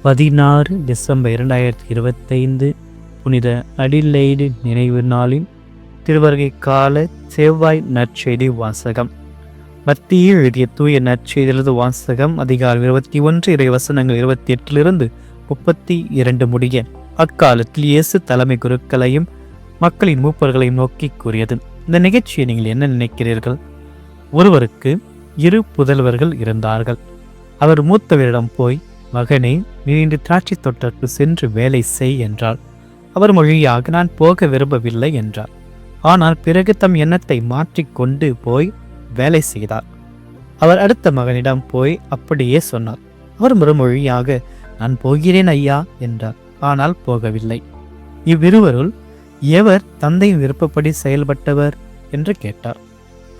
16 December 2025 புனித Adelaide நினைவு நாளின் திருவருகை கால செவ்வாய் நற்செய்தி வாசகம். மத்தியில் எழுதிய தூய நற்செய்தியிலிருந்து வாசகம். அதிகாரம் 21 இறைவசனங்கள் 28 32 முடிய. அக்காலத்தில் இயேசு தலைமை குருக்களையும் மக்களின் மூப்பர்களையும் நோக்கி கூறியது, இந்த நிகழ்ச்சியை நீங்கள் என்ன நினைக்கிறீர்கள்? ஒருவருக்கு 2 புதல்வர்கள் இருந்தார்கள். அவர் மூத்தவரிடம் போய், மகனே, நீ இன்று திராட்சை தோட்டத்திற்கு சென்று வேலை செய் என்றார். அவர் மொழியாக, நான் போக விரும்பவில்லை என்றார். ஆனால் பிறகு தம் எண்ணத்தை மாற்றிக்கொண்டு போய் வேலை செய்தார். அவர் அடுத்த மகனிடம் போய் அப்படியே சொன்னார். அவர் மறுமொழியாக, நான் போகிறேன் ஐயா என்றார். ஆனால் போகவில்லை. இவ்விருவருள் எவர் தந்தையின் விருப்பப்படி செயல்பட்டவர் என்று கேட்டார்.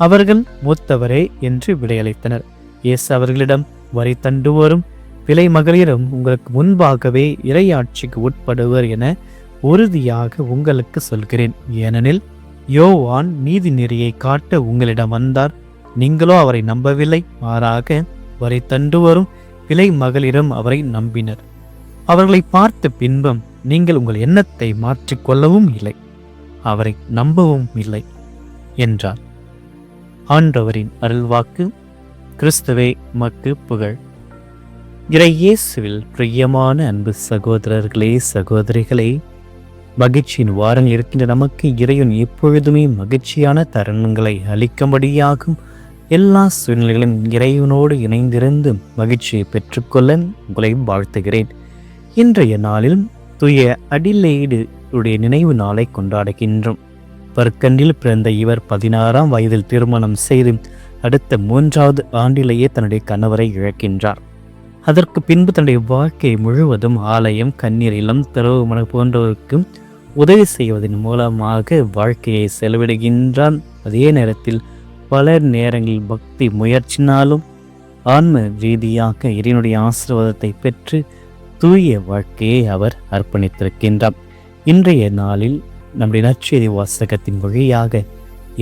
அவர்கள் மூத்தவரே என்று விடையளித்தனர். இயேசு அவர்களிடம், வரி தண்டுவோரும் விலை மகளிரும் உங்களுக்கு முன்பாகவே இறையாட்சிக்கு உட்படுவர் என உறுதியாக உங்களுக்கு சொல்கிறேன். ஏனெனில் யோவான் நீதி நெறியை காட்ட உங்களிடம் வந்தார், நீங்களோ அவரை நம்பவில்லை. மாறாக வரி தண்டுவரும் விலை மகளிரும் அவரை நம்பினர். அவர்களை பார்த்த பின்பும் நீங்கள் உங்கள் எண்ணத்தை மாற்றிக்கொள்ளவும் இல்லை, அவரை நம்பவும் இல்லை என்றார். ஆண்டவரின் அருள்வாக்கு. கிறிஸ்துவே உமக்கு புகழ். இறையேசுவில் பிரியமான அன்பு சகோதரர்களே, சகோதரிகளே, மகிழ்ச்சியின் வாரங்கள் இருக்கின்ற நமக்கு இறைவன் எப்பொழுதுமே மகிழ்ச்சியான தருணங்களை அளிக்கும்படியாகும் எல்லா சூழ்நிலைகளும் இறைவனோடு இணைந்திருந்து மகிழ்ச்சியை பெற்றுக்கொள்ள உங்களை வாழ்த்துகிறேன். இன்றைய நாளில் தூய அடிலெய்டு உடைய நினைவு நாளை கொண்டாடுகின்றோம். பர்கண்டில் பிறந்த இவர் 16ஆம் வயதில் திருமணம் செய்து அடுத்த 3வது ஆண்டிலேயே தன்னுடைய கணவரை இழக்கின்றார். அதற்கு பின்பு தன்னுடைய வாழ்க்கை முழுவதும் ஆலயம், கண்ணீர் இல்லம், திறவுமனை போன்றவருக்கு உதவி செய்வதன் மூலமாக வாழ்க்கையை செலவிடுகின்றார். அதே நேரத்தில் பல நேரங்களில் பக்தி முயற்சினாலும் ஆன்ம ரீதியாக இறைவனுடைய ஆசீர்வாதத்தை பெற்று தூய வாழ்க்கையை அவர் அர்ப்பணித்திருக்கின்றார். இன்றைய நாளில் நம்முடைய நற்செய்தி வாசகத்தின் வழியாக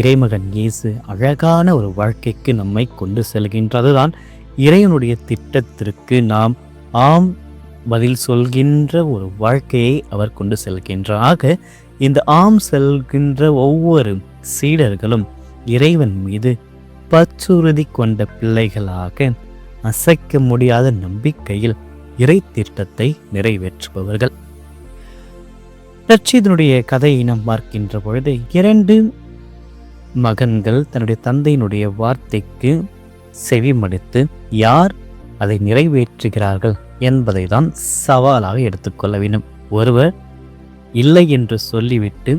இறைமகன் இயேசு அழகான ஒரு வாழ்க்கைக்கு நம்மை கொண்டு செல்கின்றார். அதுதான் இறைவனுடைய திட்டத்திற்கு நாம் ஆம் பதில் சொல்கின்ற ஒரு வாழ்க்கையை அவர் கொண்டு செல்கின்றார். ஆக இந்த ஆம் செல்கின்ற ஒவ்வொரு சீடர்களும் இறைவன் மீது பற்றுறுதி கொண்ட பிள்ளைகளாக அசைக்க முடியாத நம்பிக்கையில் இறை திட்டத்தை நிறைவேற்றுபவர்கள். நற்செய்தியினுடைய கதையை நாம் பார்க்கின்ற பொழுது 2 மகன்கள் தன்னுடைய தந்தையினுடைய வார்த்தைக்கு செவிமடுத்து யார் அதை நிறைவேற்றுகிறார்கள் என்பதை தான் சவாலாக எடுத்துக்கொள்ள வேண்டும். ஒருவர் இல்லை என்று சொல்லிவிட்டு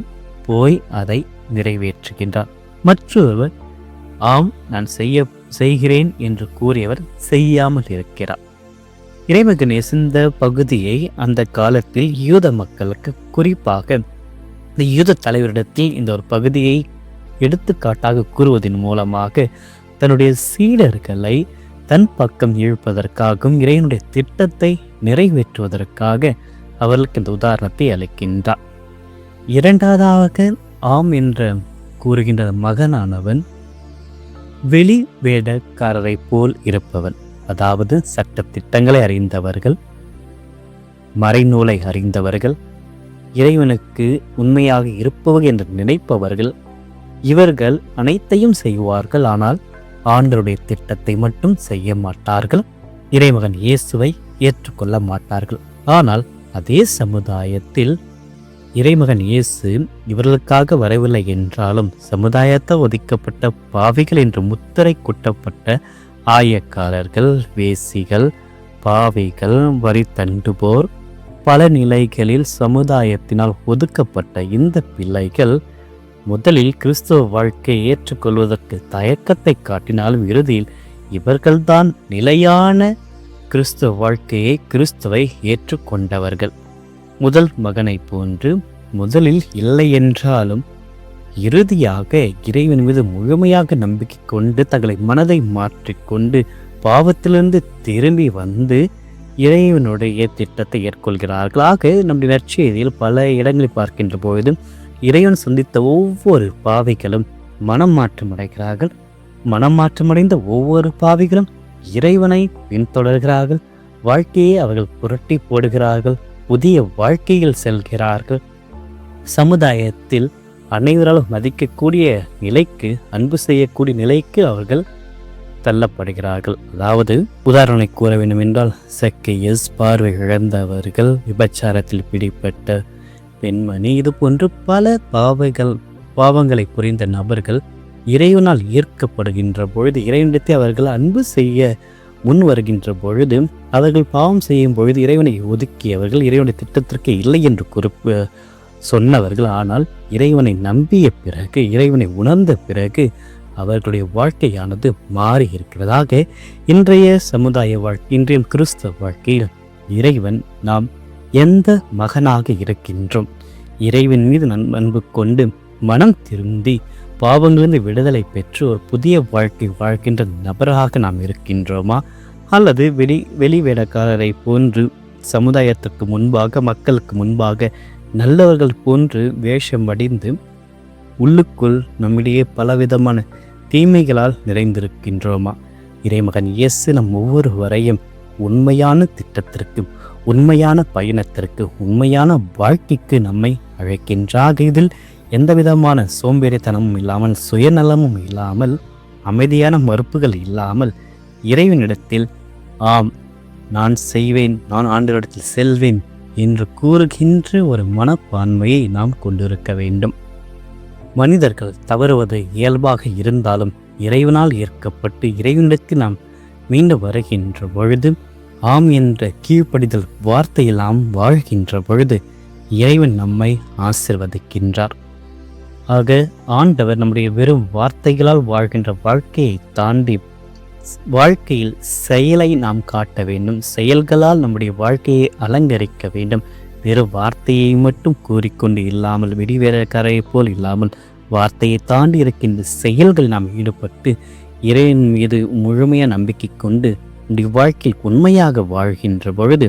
போய் அதை நிறைவேற்றுகின்றார். மற்றொருவர் ஆம் நான் செய்கிறேன் என்று கூறியவர் செய்யாமல் இருக்கிறார். இறைமகன் இந்த பகுதியை அந்த காலத்தில் யூத மக்களுக்கு, குறிப்பாக இந்த யூத தலைவரிடத்தில் இந்த ஒரு பகுதியை எடுத்துக்காட்டாக கூறுவதன் மூலமாக தன்னுடைய சீடர்களை தன் பக்கம் இழுப்பதற்காகவும் இறைவனுடைய திட்டத்தை நிறைவேற்றுவதற்காக அவர்களுக்கு இந்த உதாரணத்தை அளிக்கின்றார். 2வது ஆம் என்று கூறுகின்ற மகனானவன் வெளி வேடக்காரரை போல் இருப்பவன். அதாவது சட்ட திட்டங்களை அறிந்தவர்கள், மறைநூலை அறிந்தவர்கள், இறைவனுக்கு உண்மையாக இருப்பவர்கள் என்று நினைப்பவர்கள். இவர்கள் அனைத்தையும் செய்வார்கள், ஆனால் ஆண்டவருடைய திட்டத்தை மட்டும் செய்ய மாட்டார்கள். இறைமகன் இயேசுவை ஏற்றுக்கொள்ள மாட்டார்கள். ஆனால் அதே சமுதாயத்தில் இறைமகன் இயேசு இவர்களுக்காக வரவில்லை என்றாலும் சமுதாயத்தால் ஒதுக்கப்பட்ட பாவிகள் என்று முத்திரை குட்டப்பட்ட ஆயக்காரர்கள், வேசிகள், பாவிகள், வரி தண்டுபோர், பல நிலைகளில் சமுதாயத்தினால் ஒதுக்கப்பட்ட இந்த பிள்ளைகள் முதலில் கிறிஸ்துவ வாழ்க்கையை ஏற்றுக்கொள்வதற்கு தயக்கத்தை காட்டினாலும் இறுதியில் இவர்கள்தான் நிலையான கிறிஸ்துவ வாழ்க்கையை, கிறிஸ்துவை ஏற்றுக்கொண்டவர்கள். முதல் மகனை போன்று முதலில் இல்லை என்றாலும் இறுதியாக இறைவன் மீது முழுமையாக நம்பிக்கை கொண்டு தங்களை மனதை மாற்றிக்கொண்டு பாவத்திலிருந்து திரும்பி வந்து இறைவனுடைய திட்டத்தை ஏற்கொள்கிறார்கள். ஆக நம்முடைய நற்செய்தியில் பல இடங்களில் பார்க்கின்ற பொழுது இறைவன் சந்தித்த ஒவ்வொரு பாவிகளும் மனம் மாற்றமடைகிறார்கள். மனம் மாற்றமடைந்த ஒவ்வொரு பாவிகளும் இறைவனை பின்தொடர்கிறார்கள். வாழ்க்கையை அவர்கள் புரட்டி போடுகிறார்கள். புதிய வாழ்க்கையில் செல்கிறார்கள். சமுதாயத்தில் அனைவராலும் மதிக்கக்கூடிய நிலைக்கு, அன்பு செய்யக்கூடிய நிலைக்கு அவர்கள் தள்ளப்படுகிறார்கள். அதாவது உதாரணம் கூற வேண்டும் என்றால், சக்கேயஸ், பார்வை இழந்தவர்கள், விபச்சாரத்தில் பிடிப்பட்ட பெண்மணி, இது போன்று பல பாவங்களை புரிந்த நபர்கள் இறைவனால் ஈர்க்கப்படுகின்ற பொழுது, இறைவனிடத்தை அவர்கள் அன்பு செய்ய முன் வருகின்ற பொழுது, அவர்கள் பாவம் செய்யும் பொழுது இறைவனை ஒதுக்கியவர்கள், இறைவனுடைய திட்டத்திற்கு இல்லை என்று சொன்னவர்கள். ஆனால் இறைவனை நம்பிய பிறகு, இறைவனை உணர்ந்த பிறகு அவர்களுடைய வாழ்க்கையானது மாறி இருக்கிறதாக இன்றைய சமுதாய வாழ்க்கை, இன்றைய கிறிஸ்தவ வாழ்க்கையில் இறைவன் நாம் எந்த மகனாக இருக்கின்றோம், இறைவன் மீது அன்பு கொண்டு மனம் திருந்தி பாவங்களிலிருந்து விடுதலை பெற்று ஒரு புதிய வாழ்க்கை வாழ்கின்ற நபராக நாம் இருக்கின்றோமா, அல்லது வெளி வேடக்காரரை போன்று சமுதாயத்திற்கு முன்பாக, மக்களுக்கு முன்பாக நல்லவர்கள் போன்று வேஷம் அடிந்து உள்ளுக்குள் நம்மிடையே பலவிதமான தீமைகளால் நிறைந்திருக்கின்றோமா? இறைமகன் இயேசு நம் ஒவ்வொருவரையும் உண்மையான திட்டத்திற்கு, உண்மையான பயணத்திற்கு, உண்மையான வாழ்க்கைக்கு நம்மை அழைக்கின்றார். இதில் எந்தவிதமான சோம்பேறித்தனமும் இல்லாமல், சுயநலமும் இல்லாமல், அமைதியான மறுப்புகள் இல்லாமல், இறைவனிடத்தில் ஆம் நான் செய்வேன், நான் ஆண்டவரிடத்தில் செல்வேன் என்று கூறுகின்ற ஒரு மனப்பான்மையை நாம் கொண்டிருக்க வேண்டும். மனிதர்கள் தவறுவது இயல்பாக இருந்தாலும் இறைவனால் ஏற்கப்பட்டு இறைவனிடத்தில் நாம் மீண்டு வருகின்ற பொழுது, ஆம் என்ற கீழ்ப்படிதல் வார்த்தையில் நாம் வாழ்கின்ற பொழுது இறைவன் நம்மை ஆசீர்வதிக்கின்றார். ஆக ஆண்டவர் நம்முடைய வெறும் வார்த்தைகளால் வாழ்கின்ற வாழ்க்கையை தாண்டி வாழ்க்கையில் செயலை நாம் காட்ட வேண்டும். செயல்களால் நம்முடைய வாழ்க்கையை அலங்கரிக்க வேண்டும். வெறும் வார்த்தையை மட்டும் கூறிக்கொண்டு இல்லாமல், வெடிவேறக்கரையை போல் இல்லாமல், வார்த்தையை தாண்டி இருக்கின்ற செயல்கள் நாம் ஈடுபட்டு இறைவன் மீது முழுமையாக நம்பிக்கை கொண்டு வாழ்க்கையில் உண்மையாக வாழ்கின்ற பொழுது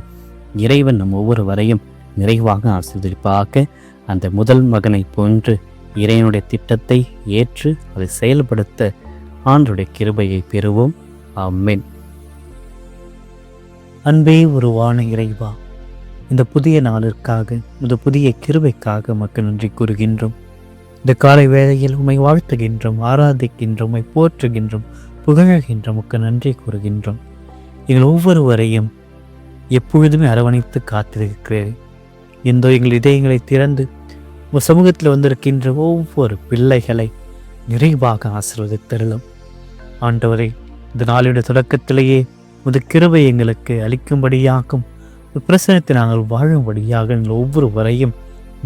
இறைவன் நம் ஒவ்வொருவரையும் நிறைவாக ஆசீர்வதிப்பாக. அந்த முதல் மகனை போன்று இறைவனுடைய திட்டத்தை ஏற்று அதை செயல்படுத்த ஆண்டவருடைய கிருபையை பெறுவோம். ஆமென். அன்பே உருவான இறைவா, இந்த புதிய நாளிற்காக, இந்த புதிய கிருபைக்காக மக்கள் நன்றி கூறுகின்றோம். இந்த காலை வேளையில் உம்மை வாழ்த்துகின்றோம், ஆராதிக்கின்றோம், உம்மை போற்றுகின்றோம், புகழ்கின்றோம், மக்கள் நன்றி கூறுகின்றோம். எங்கள் ஒவ்வொருவரையும் எப்பொழுதுமே அரவணைத்து காத்திருக்கிறேன். எந்தோ எங்கள் இதயங்களை திறந்து உங்கள் சமூகத்தில் வந்திருக்கின்ற ஒவ்வொரு பிள்ளைகளை நிறைவாக ஆசீர்வதித்தருளும். ஆண்டவரை, இந்த நாளுடைய தொடக்கத்திலேயே உமது கிருபை எங்களுக்கு அளிக்கும்படியாகும் பிரசனத்தை நாங்கள் வாழும்படியாக எங்கள் ஒவ்வொருவரையும்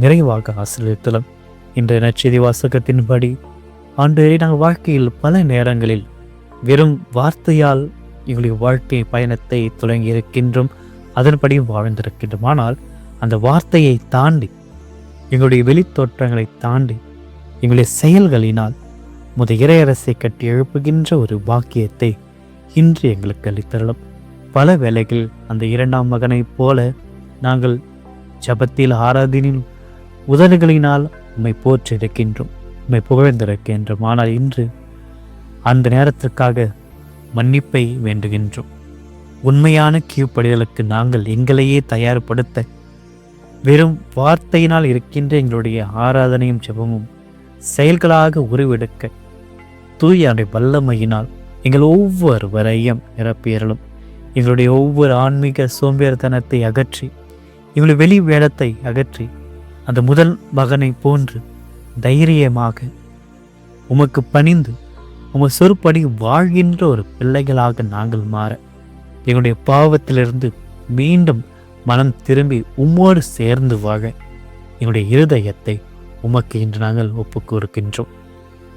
நிறைவாக ஆசீர்வதித்தலும். இன்றைய நற்செய்தி வாசகத்தின்படி ஆண்டவரை, நாங்கள் வாழ்க்கையில் பல நேரங்களில் வெறும் வார்த்தையால் எங்களுடைய வாழ்க்கை பயணத்தை தொடங்கி இருக்கின்றோம், அதன்படியும் வாழ்ந்திருக்கின்றோம். ஆனால் அந்த வார்த்தையை தாண்டி, எங்களுடைய வெளித்தோற்றங்களை தாண்டி, எங்களுடைய செயல்களினால் உமது இறையரசை கட்டி எழுப்புகின்ற ஒரு பாக்கியத்தை இன்று எங்களுக்கு அளித்தரலும். பல வேளைகளில் அந்த இரண்டாம் மகனைப் போல நாங்கள் ஜபத்தில், ஆராதனையில், உதடுகளினால் உம்மை போற்றிருக்கின்றோம், உம்மை புகழ்ந்திருக்கின்றோம். ஆனால் இன்று அந்த நேரத்திற்காக மன்னிப்பை வேண்டுகின்றோம். உண்மையான கீழ்ப்படிதலுக்கு நாங்கள் எங்களையே தயார்படுத்த வெறும் வார்த்தையினால் இருக்கின்ற எங்களுடைய ஆராதனையும் ஜெபமும் செயல்களாக உருவெடுக்க தூய வல்லமையினால் எங்கள் ஒவ்வொருவரையும் நிரப்பியறலும். எங்களுடைய ஒவ்வொரு ஆன்மீக சோம்பேறித்தனத்தை அகற்றி, எங்களுடைய வெளி வேடத்தை அகற்றி, அந்த முதல் மகனை போன்று தைரியமாக உமக்கு பணிந்து உமது சொற்படி வாழ்கின்ற ஒரு பிள்ளைகளாக நாங்கள் மாற, எங்களுடைய பாவத்திலிருந்து மீண்டும் மனம் திரும்பி உம்மோடு சேர்ந்து வாழ எங்களுடைய இருதயத்தை உமக்கு இன்று நாங்கள் ஒப்புக்கொடுக்கின்றோம்.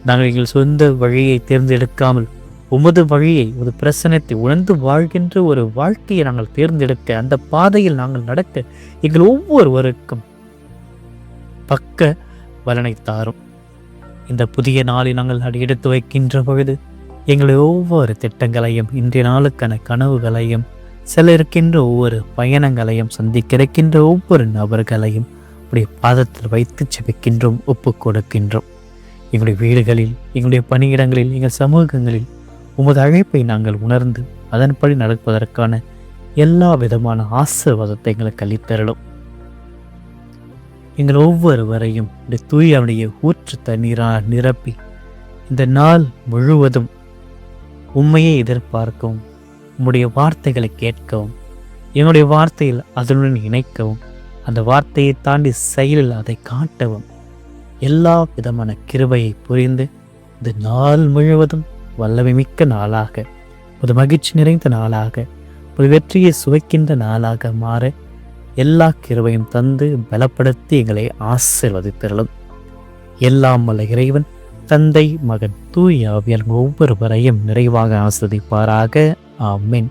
நாங்கள் எங்கள் சொந்த வழியை தேர்ந்தெடுக்காமல் உமது வழியை, உமது பிரசனத்தை உணர்ந்து வாழ்கின்ற ஒரு வாழ்க்கையை நாங்கள் தேர்ந்தெடுக்க, அந்த பாதையில் நாங்கள் நடக்க எங்கள் ஒவ்வொருவருக்கும் பக்க பலனை தாரும். இந்த புதிய நாளில் நாங்கள் எடுத்து வைக்கின்ற பொழுது எங்களுடைய ஒவ்வொரு திட்டங்களையும், இன்றைய நாளுக்கான கனவுகளையும், செல்ல இருக்கின்ற ஒவ்வொரு பயணங்களையும், சந்திக்க இருக்கின்ற ஒவ்வொரு நபர்களையும் உடைய பாதத்தில் வைத்து செபிக்கின்றோம், ஒப்பு கொடுக்கின்றோம். எங்களுடைய வீடுகளில், எங்களுடைய பணியிடங்களில், எங்கள் சமூகங்களில் உமது அழைப்பை நாங்கள் உணர்ந்து அதன்படி நடப்பதற்கான எல்லா விதமான ஆசீர்வாதத்தை எங்களுக்கு அளித்தருளும். எங்கள் ஒவ்வொருவரையும் இந்த தூயாவுடைய ஊற்று தண்ணீரால் நிரப்பி இந்த நாள் முழுவதும் உண்மையை எதிர்பார்க்கவும், உம்முடைய வார்த்தைகளை கேட்கவும், என்னுடைய வார்த்தையில் அதனுடன் இணைக்கவும், அந்த வார்த்தையை தாண்டி செயலில் அதை காட்டவும் எல்லா விதமான கிருபையை புரிந்து இந்த நாள் முழுவதும் வல்லமை மிக்க நாளாக, ஒரு மகிழ்ச்சி நிறைந்த நாளாக, ஒரு வெற்றியை சுவைக்கின்ற நாளாக மாற எல்லா கிருபையும் தந்து பலப்படுத்தி எங்களை ஆசீர்வதித்தருளும். எல்லாம் வல்ல இறைவன் தந்தை, மகன், தூய ஆவியார் ஒவ்வொருவரையும் நிறைவாக ஆசீர்வதிப்பாராக. ஆமென்.